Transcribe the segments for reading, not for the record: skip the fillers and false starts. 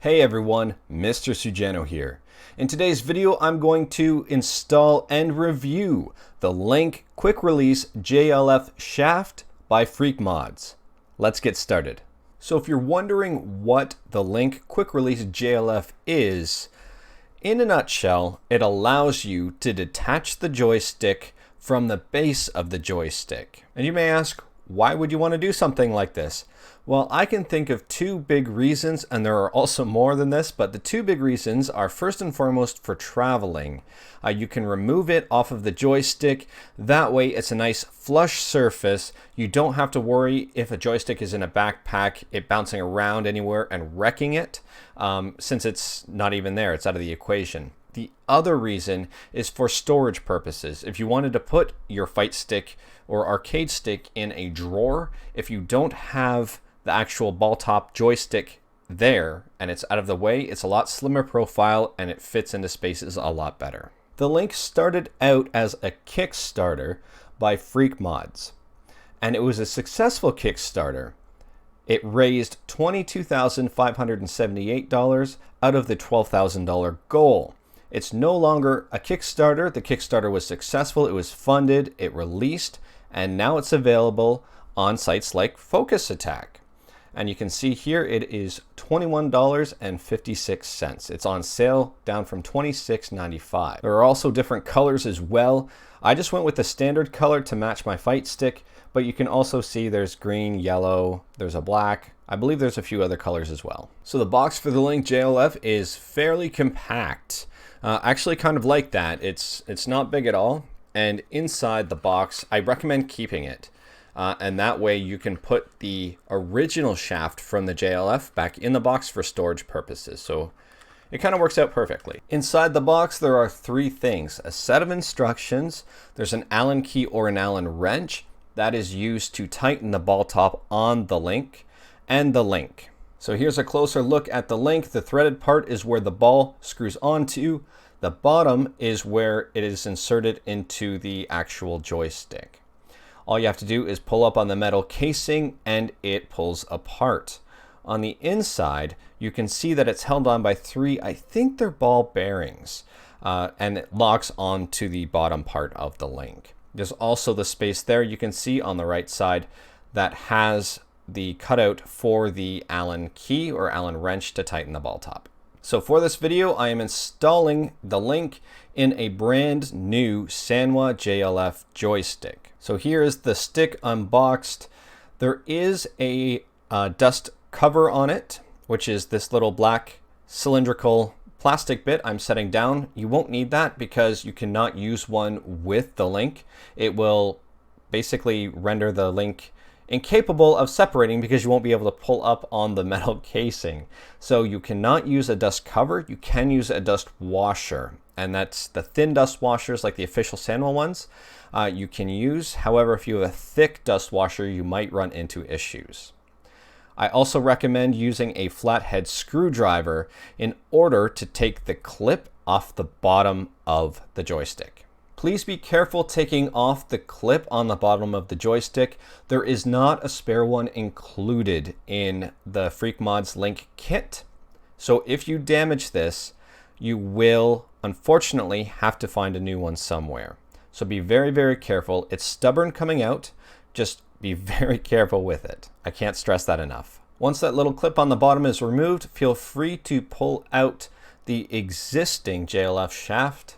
Hey everyone, Mr. Sujano here. In today's video, I'm going to install and review the Link Quick Release JLF shaft by Phreakmods. Let's get started. So if you're wondering what the Link Quick Release JLF is, in a nutshell, it allows you to detach the joystick from the base of the joystick. And you may ask, why would you want to do something like this? Well, I can think of two big reasons, and there are also more than this, but the two big reasons are first and foremost for traveling. You can remove it off of the joystick. That way it's a nice flush surface. You don't have to worry if a joystick is in a backpack, it bouncing around anywhere and wrecking it, since it's not even there, it's out of the equation. The other reason is for storage purposes. If you wanted to put your fight stick or arcade stick in a drawer, if you don't have the actual ball top joystick there and it's out of the way, it's a lot slimmer profile and it fits into spaces a lot better. The Link started out as a Kickstarter by Phreakmods, and it was a successful Kickstarter. It raised $22,578 out of the $12,000 goal. It's no longer a Kickstarter. The Kickstarter was successful, it was funded, it released, and now it's available on sites like FocusAttack. And you can see here it is $21.56. It's on sale, down from $26.95. There are also different colors as well. I just went with the standard color to match my fight stick, but you can also see there's green, yellow, there's a black. I believe there's a few other colors as well. So the box for the Link JLF is fairly compact. Actually kind of like that. It's not big at all. And inside the box, I recommend keeping it. And that way you can put the original shaft from the JLF back in the box for storage purposes. So it kind of works out perfectly. Inside the box, there are three things: a set of instructions, there's an Allen key or an Allen wrench that is used to tighten the ball top on the Link, and the Link. So here's a closer look at the Link. The threaded part is where the ball screws onto. The bottom is where it is inserted into the actual joystick. All you have to do is pull up on the metal casing and it pulls apart. On the inside, you can see that it's held on by three, I think they're ball bearings, and it locks onto the bottom part of the Link. There's also the space there you can see on the right side that has the cutout for the Allen key or Allen wrench to tighten the ball top. So for this video, I am installing the Link in a brand new Sanwa JLF joystick. So here is the stick unboxed. There is a dust cover on it, which is this little black cylindrical plastic bit I'm setting down. You won't need that because you cannot use one with the Link. It will basically render the Link incapable of separating because you won't be able to pull up on the metal casing. So you cannot use a dust cover. You can use a dust washer, and that's the thin dust washers like the official Sanwa ones you can use. However, if you have a thick dust washer, you might run into issues. I also recommend using a flathead screwdriver in order to take the clip off the bottom of the joystick. Please be careful taking off the clip on the bottom of the joystick. There is not a spare one included in the Phreakmods Link kit. So if you damage this, you will unfortunately have to find a new one somewhere. So be very, very careful. It's stubborn coming out. Just be very careful with it. I can't stress that enough. Once that little clip on the bottom is removed, feel free to pull out the existing JLF shaft.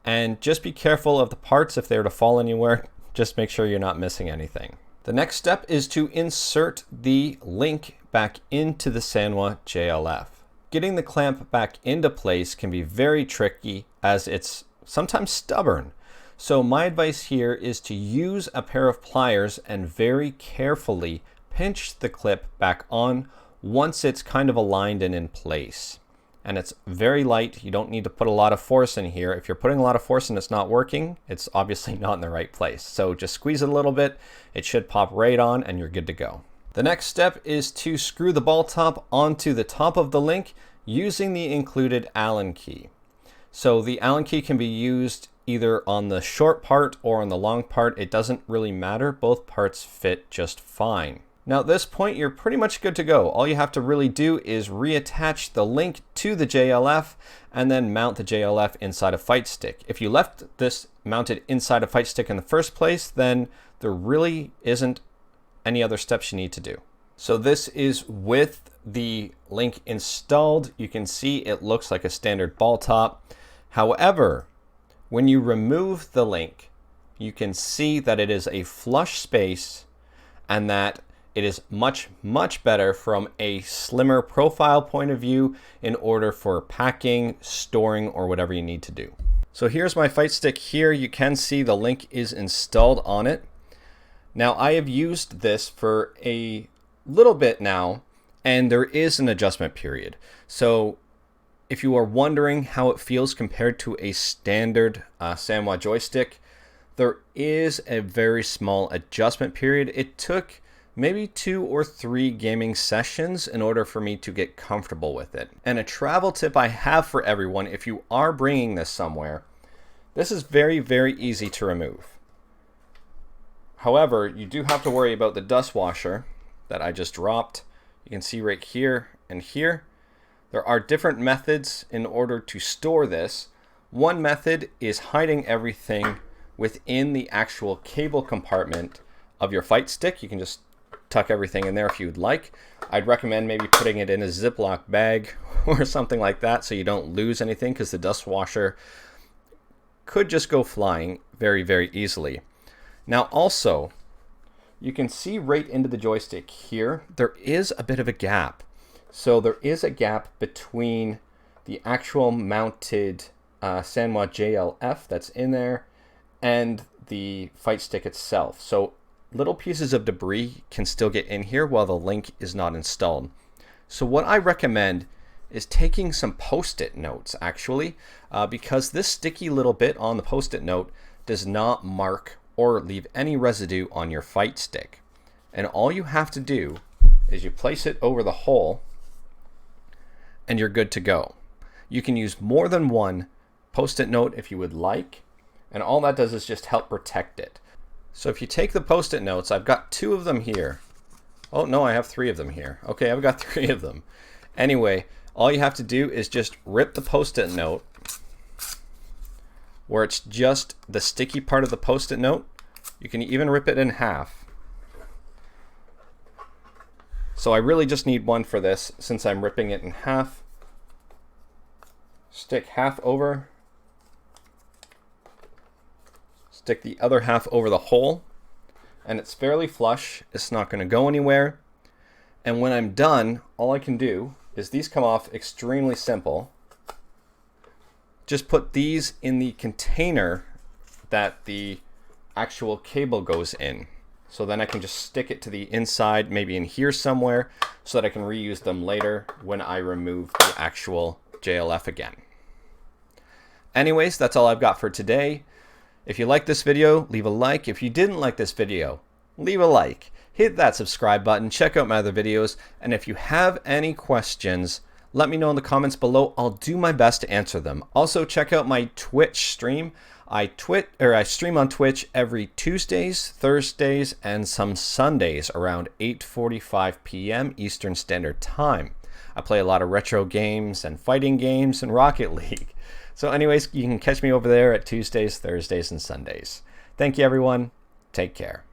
And just be careful of the parts. If they were to fall anywhere, just make sure you're not missing anything. The next step is to insert the Link back into the Sanwa JLF. Getting the clamp back into place can be very tricky as it's sometimes stubborn. So my advice here is to use a pair of pliers and very carefully pinch the clip back on once it's kind of aligned and in place. And it's very light. You don't need to put a lot of force in here. If you're putting a lot of force and it's not working, it's obviously not in the right place. So just squeeze it a little bit. It should pop right on and you're good to go. The next step is to screw the ball top onto the top of the Link using the included Allen key. So the Allen key can be used either on the short part or on the long part. It doesn't really matter. Both parts fit just fine. Now at this point, you're pretty much good to go. All you have to really do is reattach the link to the JLF and then mount the JLF inside a Fightstick. If you left this mounted inside a Fightstick in the first place, then there really isn't any other steps you need to do. So this is with the link installed. You can see it looks like a standard ball top. However, when you remove the link, you can see that it is a flush space and that it is much, much better from a slimmer profile point of view in order for packing, storing, or whatever you need to do. So here's my Fightstick here. You can see the link is installed on it. Now I have used this for a little bit now, and there is an adjustment period. So if you are wondering how it feels compared to a standard Sanwa joystick, there is a very small adjustment period. It took maybe 2 or 3 gaming sessions in order for me to get comfortable with it. And a travel tip I have for everyone, if you are bringing this somewhere, this is very, very easy to remove. However, you do have to worry about the dust washer that I just dropped. You can see right here and here. There are different methods in order to store this. One method is hiding everything within the actual cable compartment of your Fightstick. You can just tuck everything in there if you'd like. I'd recommend maybe putting it in a Ziploc bag or something like that so you don't lose anything, because the dust washer could just go flying very, very easily. Now also, you can see right into the joystick here, there is a bit of a gap. So there is a gap between the actual mounted Sanwa JLF that's in there and the Fightstick itself. So little pieces of debris can still get in here while the link is not installed. So what I recommend is taking some post-it notes, actually, because this sticky little bit on the post-it note does not mark or leave any residue on your Fightstick. And all you have to do is you place it over the hole and you're good to go. You can use more than one post-it note if you would like, and all that does is just help protect it. So if you take the post-it notes, I've got 2 of them here. Oh no, I have 3 of them here. Okay, I've got 3 of them. Anyway, all you have to do is just rip the post-it note where it's just the sticky part of the post-it note. You can even rip it in half. So I really just need one for this since I'm ripping it in half. Stick half over. Stick the other half over the hole, and it's fairly flush. It's not going to go anywhere. And when I'm done, all I can do is these come off extremely simple. Just put these in the container that the actual cable goes in. So then I can just stick it to the inside, maybe in here somewhere, so that I can reuse them later when I remove the actual JLF again. Anyways, that's all I've got for today. If you liked this video, leave a like. If you didn't like this video, leave a like. Hit that subscribe button, check out my other videos, and if you have any questions, let me know in the comments below. I'll do my best to answer them. Also, check out my Twitch stream. I stream on Twitch every Tuesdays, Thursdays, and some Sundays around 8:45 p.m. Eastern Standard Time. I play a lot of retro games and fighting games and Rocket League. So anyways, you can catch me over there at Tuesdays, Thursdays, and Sundays. Thank you, everyone. Take care.